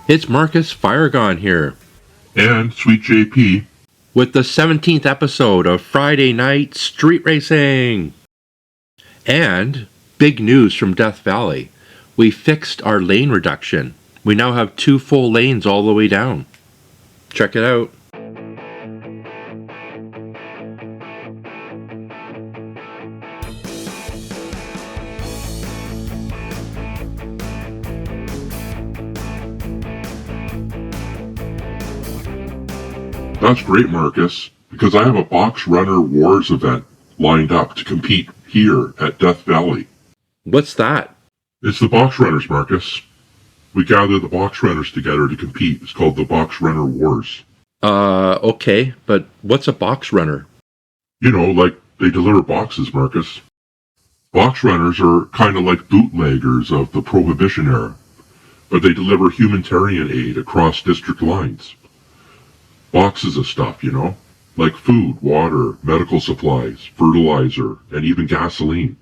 It's Marcus Firegone here, And Sweet JP, with the 17th episode of Friday Night Street Racing. And big news from Death Valley. We fixed our lane reduction. We now have 2 full lanes all the way down. Check it out. that's great, Marcus, because I have a Box Runner Wars event lined up to compete here at Death Valley. What's that? It's the Box Runners, Marcus. We gather the Box Runners together to compete. It's called the Box Runner Wars. Okay, but what's a box runner? You know, like they deliver boxes, Marcus. Box Runners are kind of like bootleggers of the Prohibition era, but they deliver humanitarian aid across district lines. Boxes of stuff, you know, like food, water, medical supplies, fertilizer, and even gasoline.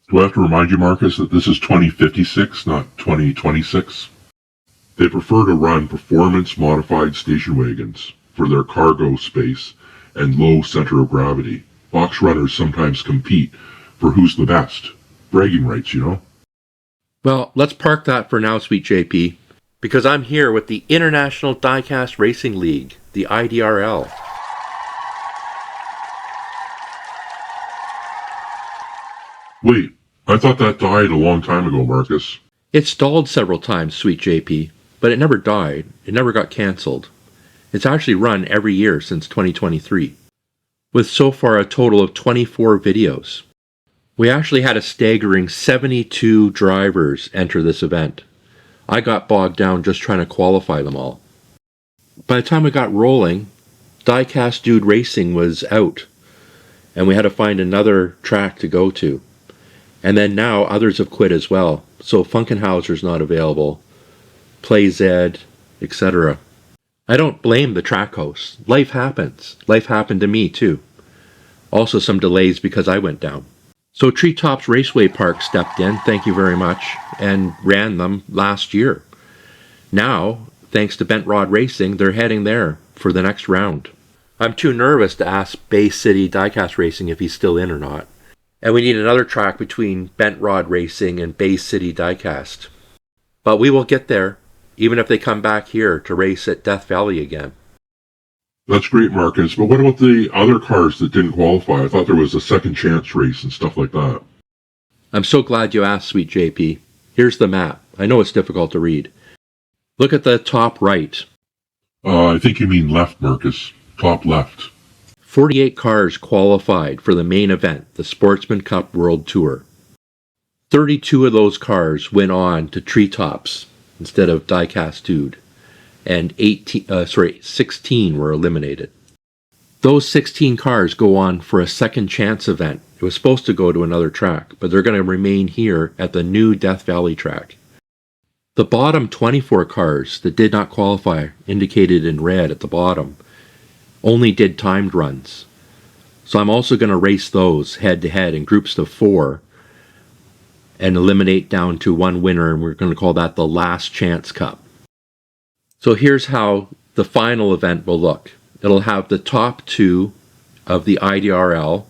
Do I have to remind you, Marcus, that this is 2056, not 2026? They prefer to run performance-modified station wagons for their cargo space and low center of gravity. Box runners sometimes compete for who's the best. Bragging rights, you know? Well, let's park that for now, Sweet JP, because I'm here with the International Diecast Racing League, the IDRL. Wait, I thought that died a long time ago, Marcus. It stalled several times, Sweet JP, but it never died. It never got cancelled. It's actually run every year since 2023, with so far a total of 24 videos. We actually had a staggering 72 drivers enter this event. I got bogged down just trying to qualify them all. By the time we got rolling, Diecast Dude Racing was out, and we had to find another track to go to. And then now others have quit as well, so Funkhouser's not available, Play Z, etc. I don't blame the track hosts. Life happens. Life happened to me too. Also some delays because I went down. So Treetops Raceway Park stepped in, thank you very much, and ran them last year. Now, thanks to Bent Rod Racing, they're heading there for the next round. I'm too nervous to ask Bay City Diecast Racing if he's still in or not. And we need another track between Bent Rod Racing and Bay City Diecast. But we will get there, even if they come back here to race at Death Valley again. That's great, Marcus, but what about the other cars that didn't qualify? I thought there was a second chance race and stuff like that. I'm so glad you asked, Sweet JP. Here's the map. I know it's difficult to read. Look at the top right. I think you mean left, Marcus. Top left. 48 cars qualified for the main event, the Sportsman Cup World Tour. 32 of those cars went on to Treetops instead of Diecast Dude, and 16 were eliminated. Those 16 cars go on for a second chance event. It was supposed to go to another track, but they're going to remain here at the new Death Valley track. The bottom 24 cars that did not qualify, indicated in red at the bottom, only did timed runs. So I'm also going to race those head-to-head in groups of 4 and eliminate down to one winner, and we're going to call that the Last Chance Cup. So here's how the final event will look. It'll have the top 2 of the IDRL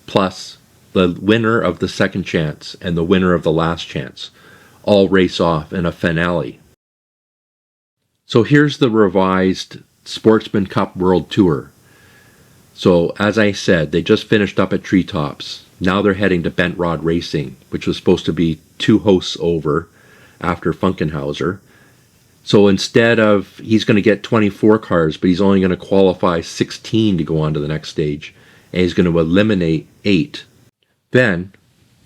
plus the winner of the second chance and the winner of the last chance all race off in a finale. So here's the revised Sportsman Cup World Tour. So as I said, they just finished up at Treetops. Now they're heading to Bent Rod Racing, which was supposed to be 2 hosts over after Funkhouser. So instead of, he's going to get 24 cars, but he's only going to qualify 16 to go on to the next stage, and he's going to eliminate 8. Then,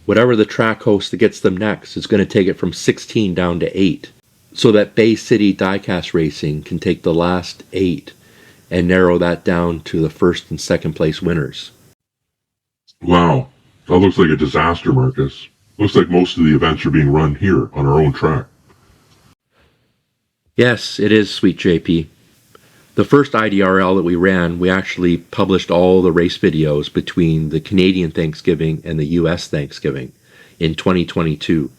whatever the track host that gets them next is going to take it from 16 down to 8, so that Bay City Diecast Racing can take the last 8 and narrow that down to the first and second place winners. Wow, that looks like a disaster, Marcus. Looks like most of the events are being run here on our own track. Yes, it is, Sweet JP. The first IDRL that we ran, we actually published all the race videos between the Canadian Thanksgiving and the US Thanksgiving in 2022.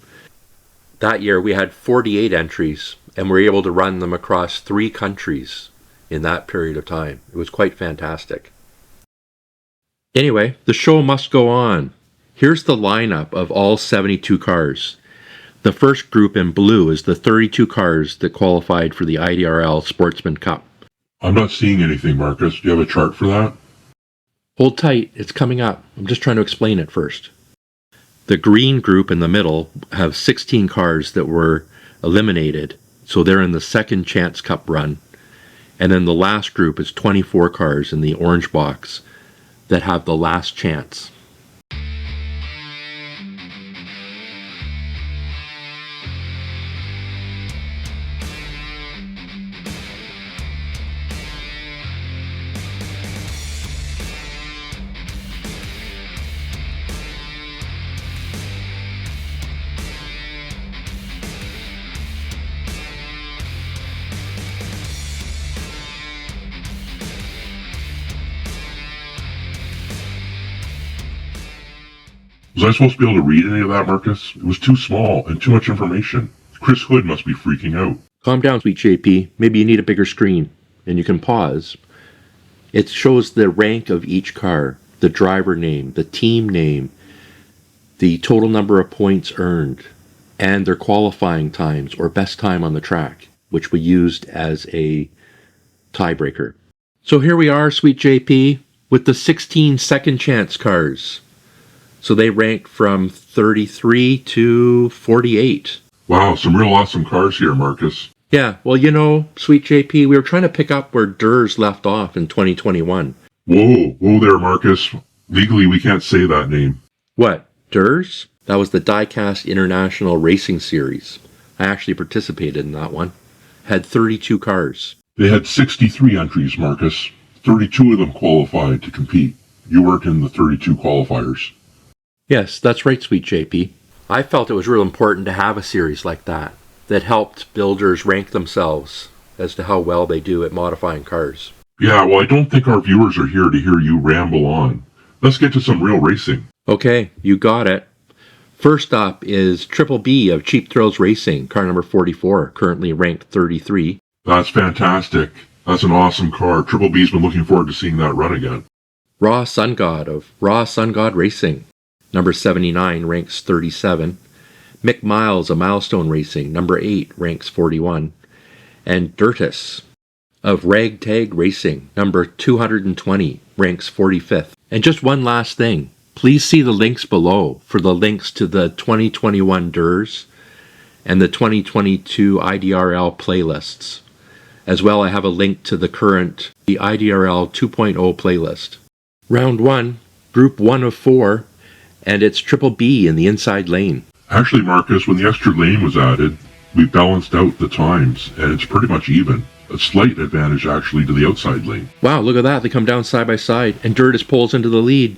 That year we had 48 entries, and we were able to run them across 3 countries in that period of time. It was quite fantastic. Anyway, the show must go on. Here's the lineup of all 72 cars. The first group in blue is the 32 cars that qualified for the IDRL Sportsman Cup. I'm not seeing anything, Marcus. Do you have a chart for that? Hold tight, it's coming up. I'm just trying to explain it first. The green group in the middle have 16 cars that were eliminated, so they're in the second chance cup run. And then the last group is 24 cars in the orange box that have the last chance. Was I supposed to be able to read any of that, Marcus? It was too small and too much information. Chris Hood must be freaking out. Calm down, sweet JP. Maybe you need a bigger screen, and you can pause. It shows the rank of each car, the driver name, the team name, the total number of points earned, and their qualifying times or best time on the track, which we used as a tiebreaker. So here we are, sweet JP, with the 16 second chance cars. So they ranked from 33 to 48. Wow, some real awesome cars here, Marcus. Yeah, well, you know, sweet JP, we were trying to pick up where Dirtus left off in 2021. Whoa there, Marcus. Legally, we can't say that name. What, Dirtus? That was the Diecast International Racing Series. I actually participated in that one. Had 32 cars. They had 63 entries, Marcus. 32 of them qualified to compete. You weren't in the 32 qualifiers. Yes, that's right, sweet JP. I felt it was real important to have a series like that helped builders rank themselves as to how well they do at modifying cars. Yeah, well, I don't think our viewers are here to hear you ramble on. Let's get to some real racing. Okay, you got it. First up is Triple B of Cheap Thrills Racing, car number 44, currently ranked 33. That's fantastic. That's an awesome car. Triple B's been looking forward to seeing that run again. Raw Sungod of Raw Sungod Racing, number 79, ranks 37. Mick Miles of Milestone Racing, number 8, ranks 41. And Dirtus of Ragtag Racing, number 220, ranks 45th. And just one last thing. Please see the links below for the links to the 2021 DRS and the 2022 IDRL playlists. As well, I have a link to the IDRL 2.0 playlist. Round 1, Group 1 of 4, and it's Triple B in the inside lane. Actually, Marcus, when the extra lane was added, we balanced out the times, and it's pretty much even. A slight advantage, actually, to the outside lane. Wow, look at that. They come down side by side, and Dirtus pulls into the lead.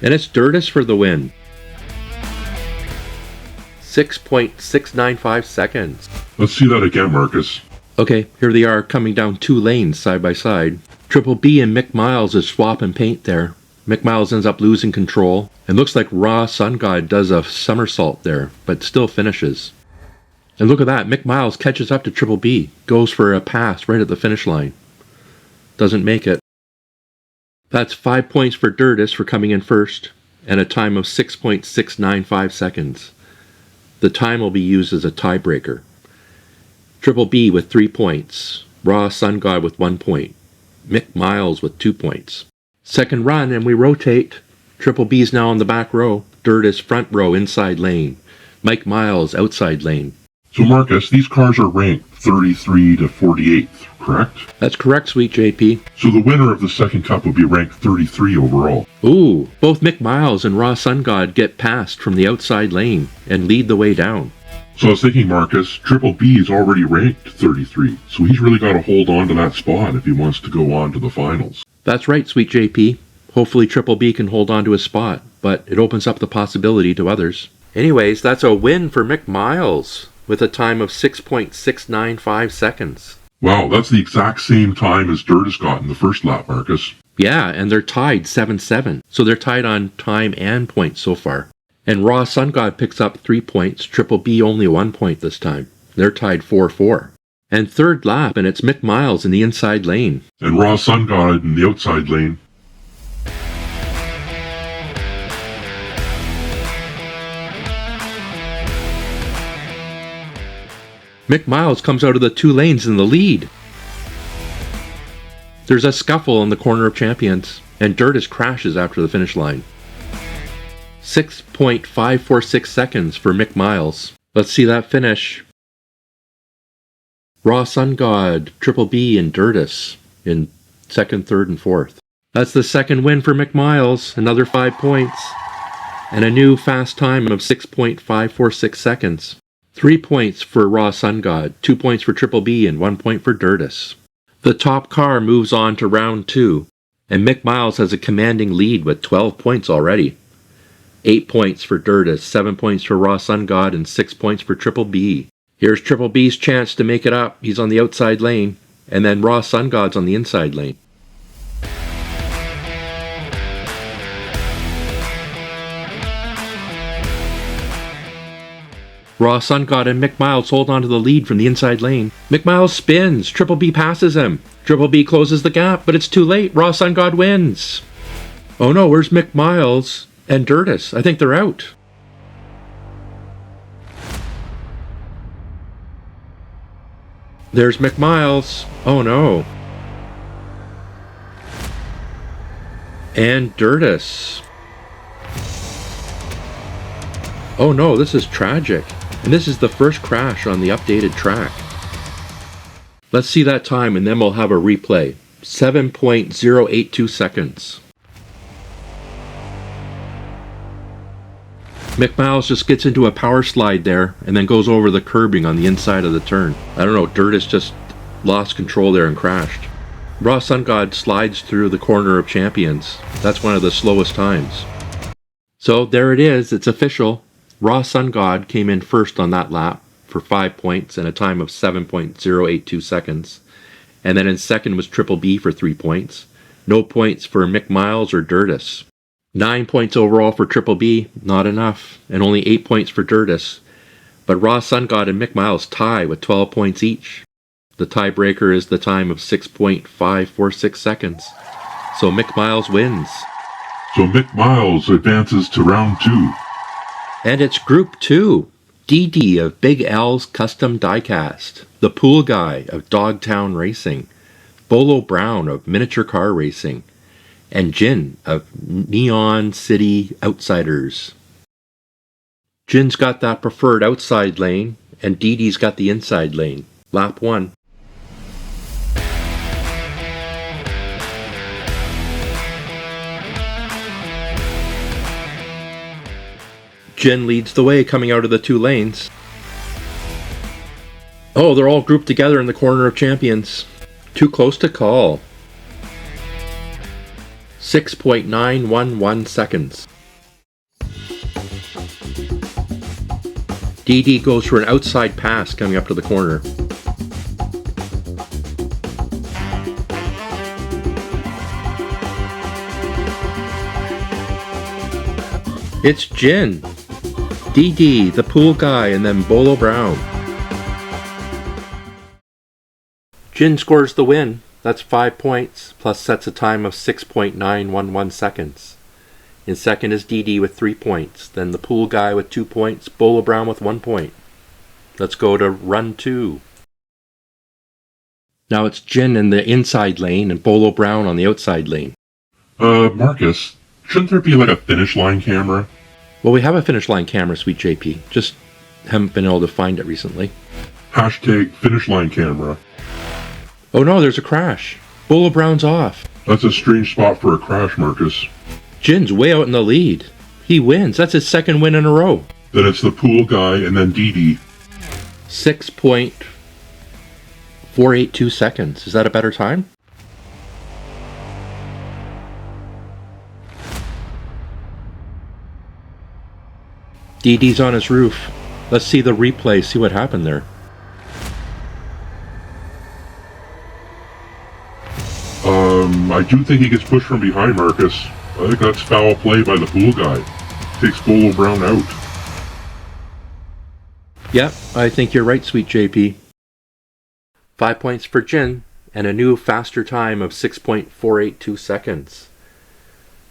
And it's Dirtus for the win. 6.695 seconds. Let's see that again, Marcus. Okay, here they are coming down 2 lanes side by side. Triple B and Mick Miles is swapping paint there. Mick Miles ends up losing control. It looks like Raw Sungod does a somersault there, but still finishes. And look at that, Mick Miles catches up to Triple B, goes for a pass right at the finish line. Doesn't make it. That's 5 points for Dirtus for coming in first, and a time of 6.695 seconds. The time will be used as a tiebreaker. Triple B with 3 points, Raw Sungod with 1 point, Mick Miles with 2 points. Second run, and we rotate. Triple B's now on the back row, Dirtus front row inside lane, Mike Miles outside lane. So Marcus, these cars are ranked 33 to 48th, correct? That's correct, sweet JP. So the winner of the second cup would be ranked 33 overall. Ooh, both Mick Miles and Raw Sungod get passed from the outside lane and lead the way down. So I was thinking, Marcus, Triple B is already ranked 33, so he's really got to hold on to that spot if he wants to go on to the finals. That's right, sweet JP. Hopefully Triple B can hold on to his spot, but it opens up the possibility to others. Anyways, that's a win for Mick Miles with a time of 6.695 seconds. Wow, that's the exact same time as Dirtus got in the first lap, Marcus. Yeah, and they're tied 7-7, so they're tied on time and points so far. And Raw Sungod picks up 3 points, Triple B only 1 point this time. They're tied 4-4. And third lap, and it's Mick Miles in the inside lane. And Raw Sungod in the outside lane. Mick Miles comes out of the 2 lanes in the lead. There's a scuffle in the corner of champions, and Dirtus crashes after the finish line. 6.546 seconds for Mick Miles. Let's see that finish. Raw Sungod, Triple B, and Dirtus in second, third, and fourth. That's the second win for Mick Miles, another 5 points, and a new fast time of 6.546 seconds. 3 points for Raw Sungod, 2 points for Triple B, and 1 point for Dirtus. The top car moves on to round 2, and Mick Miles has a commanding lead with 12 points already. 8 points for Dirtus, 7 points for Raw Sungod, and 6 points for Triple B. Here's Triple B's chance to make it up. He's on the outside lane, and then Raw Sungod's on the inside lane. Raw Sungod and Mick Miles hold on to the lead from the inside lane. Mick Miles spins. Triple B passes him. Triple B closes the gap, but it's too late. Raw Sungod wins. Oh no, where's Mick Miles and Dirtus? I think they're out. There's Mick Miles. Oh no. And Dirtus. Oh no, this is tragic. And this is the first crash on the updated track. Let's see that time and then we'll have a replay. 7.082 seconds. Mick Miles just gets into a power slide there and then goes over the curbing on the inside of the turn. I don't know, Dirtus just lost control there and crashed. Raw Sungod slides through the corner of champions. That's one of the slowest times. So there it is, it's official. Raw Sungod came in first on that lap for 5 points and a time of 7.082 seconds. And then in second was Triple B for 3 points. No points for Mick Miles or Dirtus. 9 points overall for Triple B, not enough, and only 8 points for Dirtus. But Raw Sungod and Mick Miles tie with 12 points each. The tiebreaker is the time of 6.546 seconds. So Mick Miles wins. So Mick Miles advances to round 2. And it's Group 2. DD of Big L's Custom Diecast. The Pool Guy of Dogtown Racing. Bolo Brown of Miniature Car Racing. And Jin of NeOnCity Outsiders. Jin's got that preferred outside lane, and DD's got the inside lane. Lap 1. Jin leads the way coming out of the 2 lanes. Oh, they're all grouped together in the corner of champions. Too close to call. 6.911 seconds. DD goes for an outside pass coming up to the corner. It's Jin, DD, the Pool Guy, and then Bolo Brown. Jin scores the win. That's 5 points, plus sets a time of 6.911 seconds. In second is DD with 3 points, then the Pool Guy with 2 points, Bolo Brown with 1 point. Let's go to run 2. Now it's Jin in the inside lane and Bolo Brown on the outside lane. Marcus, shouldn't there be like a finish line camera? Well, we have a finish line camera, sweet JP. Just haven't been able to find it recently. Hashtag finish line camera. Oh no, there's a crash. Bolo Brown's off. That's a strange spot for a crash, Marcus. Jin's way out in the lead. He wins. That's his second win in a row. Then it's the Pool Guy and then DD. 6.482 seconds. Is that a better time? DD's on his roof. Let's see the replay, see what happened there. I do think he gets pushed from behind, Marcus. I think that's foul play by the Pool Guy. takes Bolo Brown out. Yep, I think you're right, sweet JP. 5 points for Jin, and a new faster time of 6.482 seconds.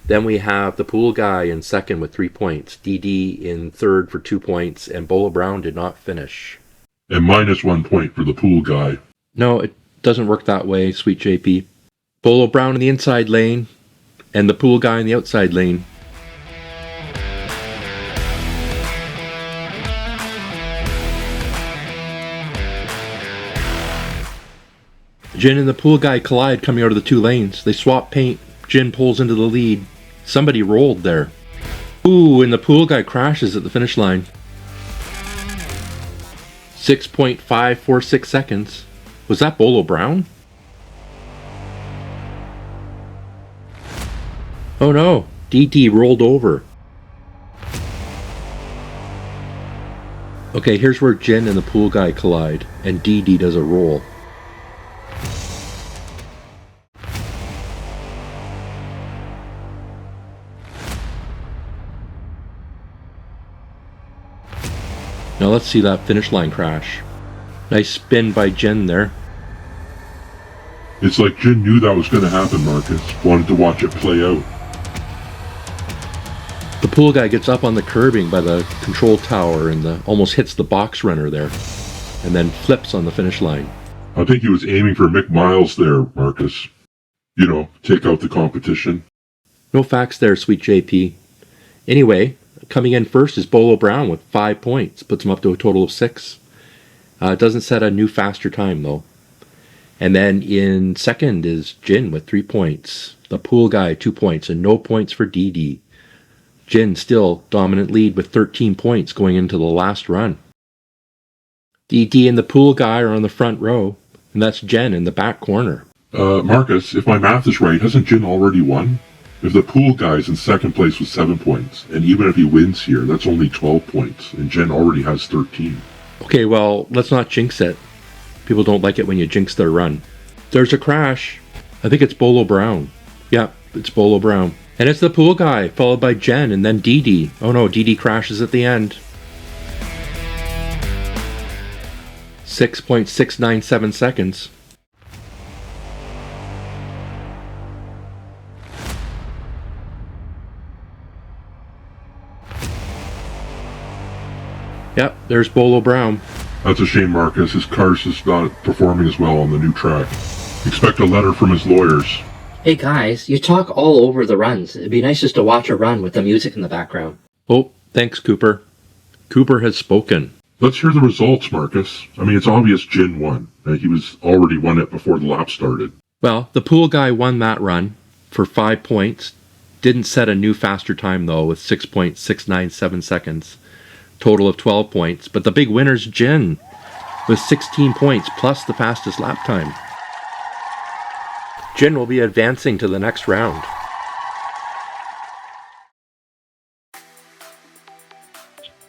Then we have the pool guy in second with 3 points, DD in third for 2 points, and Bolo Brown did not finish. And minus 1 point for the pool guy. No, it doesn't work that way, sweet JP. Bolo Brown in the inside lane, and the pool guy in the outside lane. Jin and the pool guy collide coming out of the two lanes. They swap paint. Jin pulls into the lead. Somebody rolled there. Ooh, and the pool guy crashes at the finish line. 6.546 seconds. Was that Bolo Brown? Oh no, DD rolled over. Okay, here's where Jin and the pool guy collide, and DD does a roll. Now let's see that finish line crash. Nice spin by Jin there. It's like Jin knew that was going to happen, Marcus. Wanted to watch it play out. The pool guy gets up on the curbing by the control tower and almost hits the box runner there, and then flips on the finish line. I think he was aiming for Mick Miles there, Marcus. You know, take out the competition. No facts there, sweet JP. Anyway, coming in first is Bolo Brown with 5 points, puts him up to a total of 6. It doesn't set a new faster time though. And then in second is Jin with 3 points. The pool guy 2 points, and no points for DD. Jin still dominant lead with 13 points going into the last run. DD and the pool guy are on the front row, and that's Jen in the back corner. Marcus, if my math is right, hasn't Jin already won? If the pool guy's in second place with 7 points, and even if he wins here, that's only 12 points, and Jen already has 13. Okay, well, let's not jinx it. People don't like it when you jinx their run. There's a crash. I think it's Bolo Brown. Yeah, it's Bolo Brown. And it's the pool guy, followed by Jen, and then DD. Oh no, DD crashes at the end. 6.697 seconds. Yep, there's Bolo Brown. That's a shame, Marcus. His car's just not performing as well on the new track. Expect a letter from his lawyers. Hey guys, you talk all over the runs. It'd be nice just to watch a run with the music in the background. Oh, thanks, Cooper. Cooper has spoken. Let's hear the results, Marcus. I mean, it's obvious Jin won. He was already won it before the lap started. Well, the pool guy won that run for 5 points. Didn't set a new faster time, though, with 6.697 seconds. Total of 12 points. But the big winner's Jin, with 16 points plus the fastest lap time. Jin will be advancing to the next round.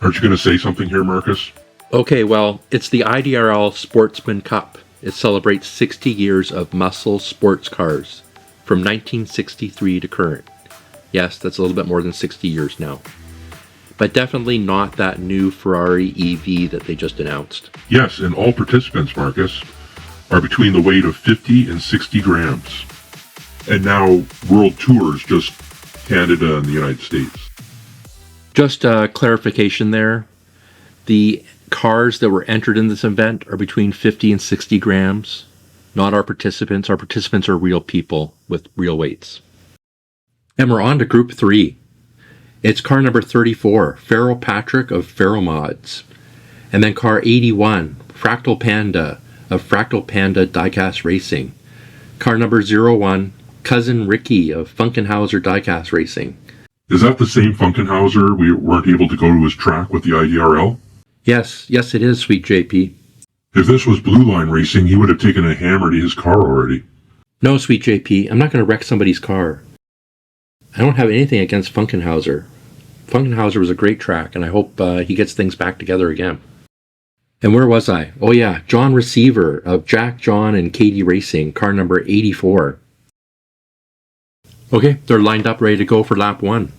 Aren't you going to say something here, Marcus? Okay, well, it's the IDRL Sportsman Cup. It celebrates 60 years of muscle sports cars from 1963 to current. Yes, that's a little bit more than 60 years now. But definitely not that new Ferrari EV that they just announced. Yes, and all participants, Marcus, are between the weight of 50 and 60 grams. And now World Tours, just Canada and the United States. Just a clarification there. The cars that were entered in this event are between 50 and 60 grams, not our participants. Our participants are real people with real weights. And we're on to Group 3. It's car number 34, Farrell Patrick of Farrell Mods. And then car 81, Fractal Panda of Fractal Panda Diecast Racing. Car number 01, Cousin Ricky of Funkhouser Diecast Racing. Is that the same Funkhouser we weren't able to go to his track with the IDRL? Yes, it is, sweet JP. If this was Blue Line Racing, he would have taken a hammer to his car already. No, sweet JP, I'm not going to wreck somebody's car. I don't have anything against Funkhouser. Funkhouser was a great track, and I hope he gets things back together again. And where was I? Oh yeah, John Receveur of Jack, John, and Katie Racing, car number 84. Okay, they're lined up ready to go for lap 1.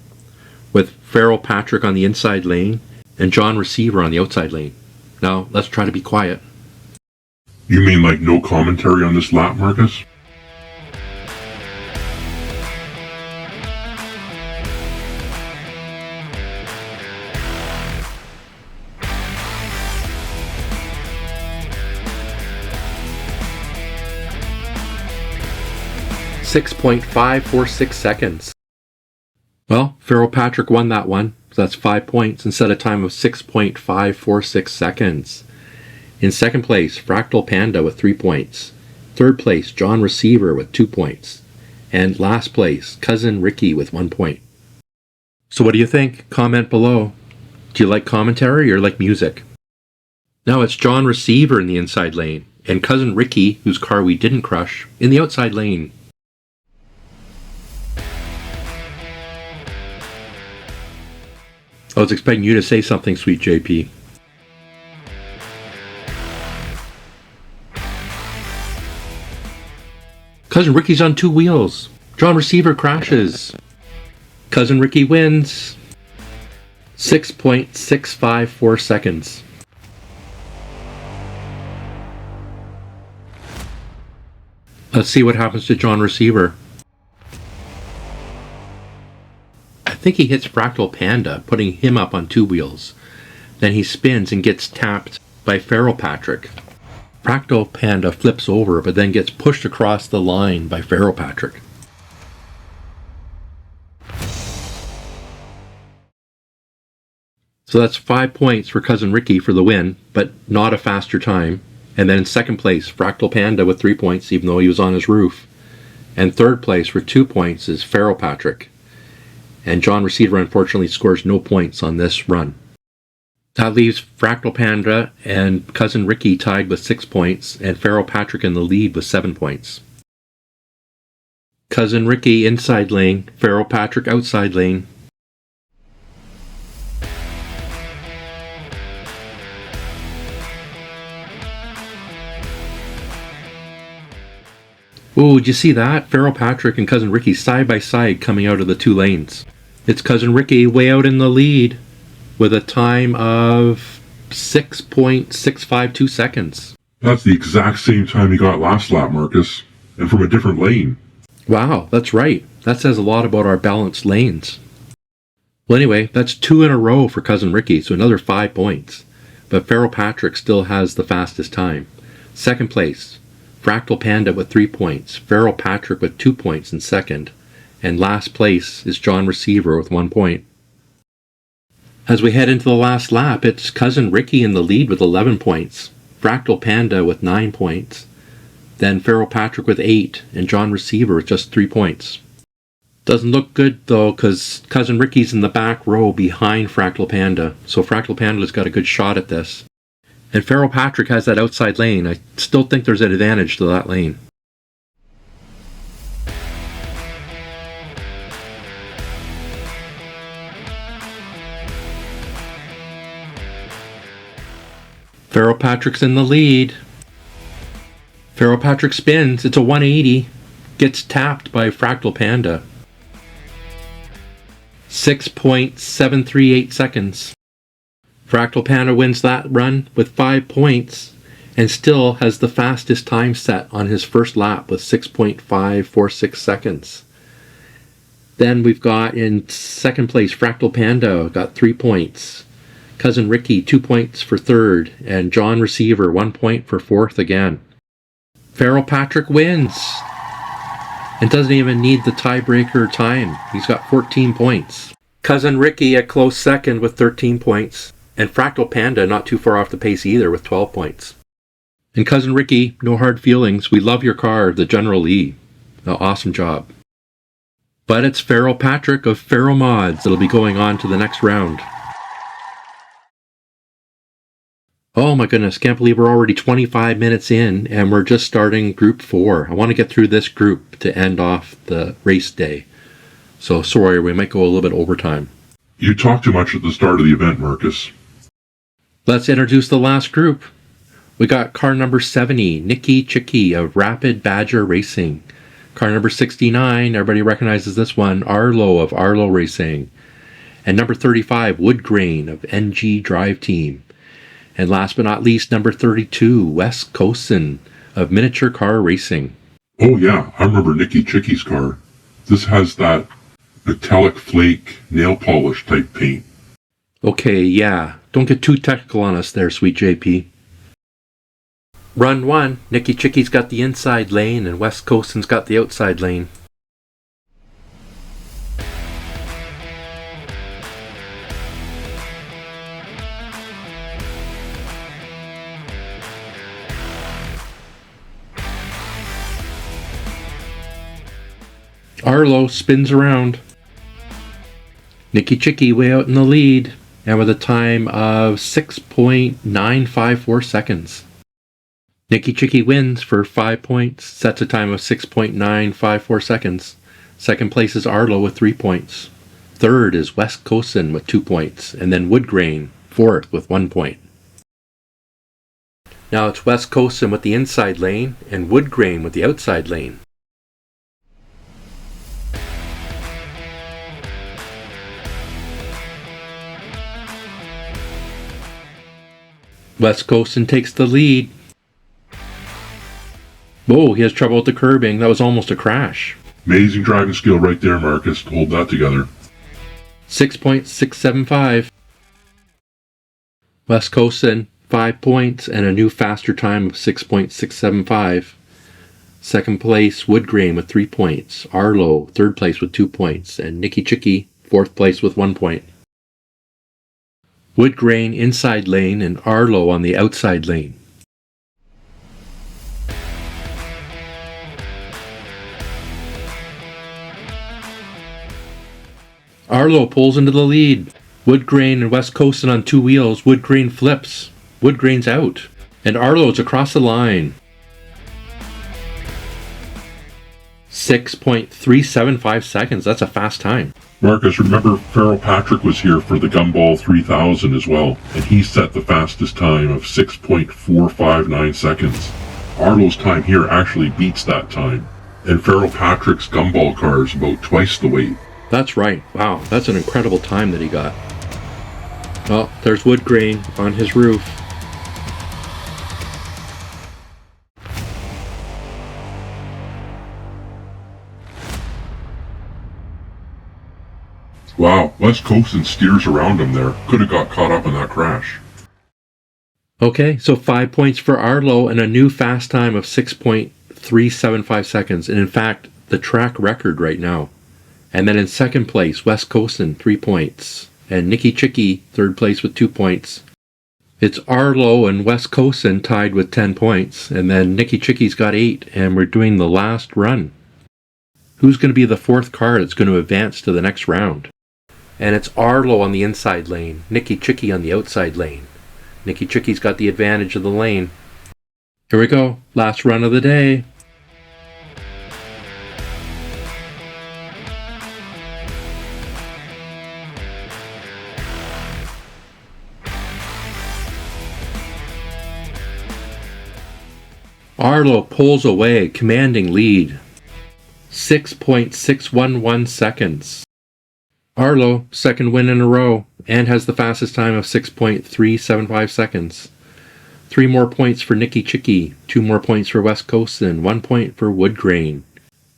with Feral Patrick on the inside lane and John Receveur on the outside lane. Now, let's try to be quiet. You mean like no commentary on this lap, Marcus? .546 Well, Feral Patrick won that one, so that's 5 points and set a time of 6.546 seconds. In second place, Fractal Panda with 3 points. Third place, John Receveur with 2 points. And last place, Cousin Ricky with 1 point. So what do you think? Comment below. Do you like commentary or like music? Now it's John Receveur in the inside lane, and Cousin Ricky, whose car we didn't crush, in the outside lane. I was expecting you to say something, sweet JP. Cousin Ricky's on 2 wheels. John Receveur crashes. Cousin Ricky wins. 6.654 seconds. Let's see what happens to John Receveur. I think he hits Fractal Panda, putting him up on 2 wheels. Then he spins and gets tapped by Feral Patrick. Fractal Panda flips over, but then gets pushed across the line by Feral Patrick. So that's 5 points for Cousin Ricky for the win, but not a faster time. And then in second place, Fractal Panda with 3 points, even though he was on his roof. And third place for 2 points is Feral Patrick. And John Receveur unfortunately scores no points on this run. That leaves Fractal Panda and Cousin Ricky tied with 6 points, and Feral Patrick in the lead with 7 points. Cousin Ricky inside lane, Feral Patrick outside lane. Ooh, did you see that? Feral Patrick and Cousin Ricky side by side coming out of the 2 lanes. It's Cousin Ricky way out in the lead with a time of 6.652 seconds. That's the exact same time he got last lap, Marcus, and from a different lane. Wow, that's right. That says a lot about our balanced lanes. Well, anyway, that's 2 in a row for Cousin Ricky, so another 5 points. But Feral Patrick still has the fastest time. Second place, Fractal Panda with 3 points, Feral Patrick with 2 points in second, and last place is John Receveur with 1 point. As we head into the last lap, it's Cousin Ricky in the lead with 11 points, Fractal Panda with 9 points, then Feral Patrick with 8, and John Receveur with just 3 points. Doesn't look good though, because Cousin Ricky's in the back row behind Fractal Panda, so Fractal Panda's got a good shot at this. And Feral Patrick has that outside lane. I still think there's an advantage to that lane. Feral Patrick's in the lead. Feral Patrick spins. It's a 180. Gets tapped by Fractal Panda. 6.738 seconds. Fractal Panda wins that run with 5 points and still has the fastest time set on his first lap with 6.546 seconds. Then we've got in second place Fractal Panda, got 3 points. Cousin Ricky, 2 points for third, and John Receveur, 1 point for fourth again. Feral Patrick wins and doesn't even need the tiebreaker time. He's got 14 points. Cousin Ricky a close second with 13 points, and Fractal Panda not too far off the pace either with 12 points. And Cousin Ricky, no hard feelings. We love your car, the General E. Awesome job. But it's Feral Patrick of Feral Mods that'll be going on to the next round. Oh my goodness, can't believe we're already 25 minutes in and we're just starting Group 4. I want to get through this group to end off the race day. So sorry, we might go a little bit overtime. You talked too much at the start of the event, Marcus. Let's introduce the last group. We got car number 70, Niki Chicki of Rapid Badger Racing. Car number 69, everybody recognizes this one, Arlo of Arlo Racing. And number 35, Woodgrain of NG Drive Team. And last but not least, number 32, Wes Coasin of Miniature Car Racing. Oh yeah, I remember Chicki's car. This has that metallic flake nail polish type paint. Okay, yeah, don't get too technical on us there, sweet JP. Run 1, Chicki's got the inside lane and Wes Coasin's got the outside lane. Arlo spins around. Chicki way out in the lead, and with a time of 6.954 seconds. Chicki wins for 5 points, sets a time of 6.954 seconds. Second place is Arlo with 3 points. Third is Wes Coasin with 2 points, and then Woodgrain, fourth with 1 point. Now it's Wes Coasin with the inside lane, and Woodgrain with the outside lane. Wes Coasin takes the lead. Whoa, he has trouble with the curbing. That was almost a crash. Amazing driving skill right there, Marcus, to hold that together. 6.675. Wes Coasin, 5 points and a new faster time of 6.675. Second place, Woodgrain with 3 points. Arlo, third place with 2 points. And Chicki, fourth place with 1 point. Woodgrain inside lane and Arlo on the outside lane. Arlo pulls into the lead. Woodgrain and Wes Coasin on 2 wheels. Woodgrain flips. Woodgrain's out. And Arlo's across the line. 6.375 seconds. That's a fast time. Marcus, remember Farrell Patrick was here for the Gumball 3000 as well, and he set the fastest time of 6.459 seconds. Arlo's time here actually beats that time, and Farrell Patrick's Gumball car is about twice the weight. That's right. Wow, that's an incredible time that he got. Well, there's Woodgrain on his roof. Wow, Wes Coasin steers around him there. Could have got caught up in that crash. Okay, so 5 points for Arlo and a new fast time of 6.375 seconds. And in fact, the track record right now. And then in second place, Wes Coasin, 3 points. And Chicki, third place with 2 points. It's Arlo and Wes Coasin tied with 10 points. And then Chicki's got 8, and we're doing the last run. Who's going to be the fourth car that's going to advance to the next round? And it's Arlo on the inside lane, Chicki on the outside lane. Chicki's got the advantage of the lane. Here we go, last run of the day. Arlo pulls away, commanding lead. 6.611 seconds. Arlo, second win in a row, and has the fastest time of 6.375 seconds. 3 more points for Chicki, 2 more points for Wes Coasin, 1 point for Woodgrain.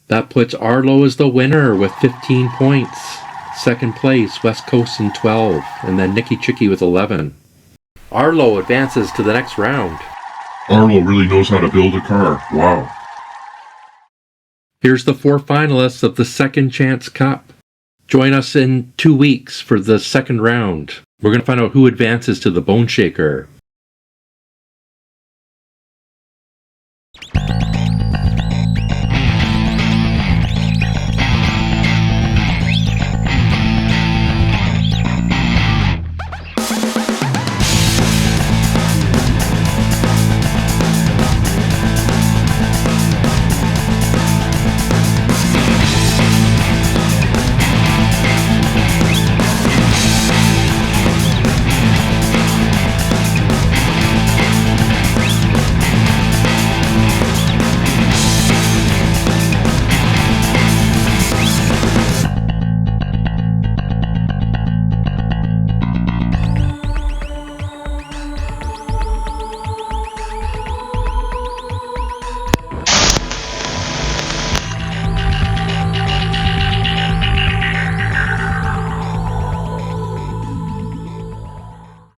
That puts Arlo as the winner with 15 points. Second place, Wes Coasin 12, and then Chicki with 11. Arlo advances to the next round. Arlo really knows how to build a car. Wow. Here's the 4 finalists of the Second Chance Cup. Join us in 2 weeks for the second round. We're going to find out who advances to the Bone Shaker.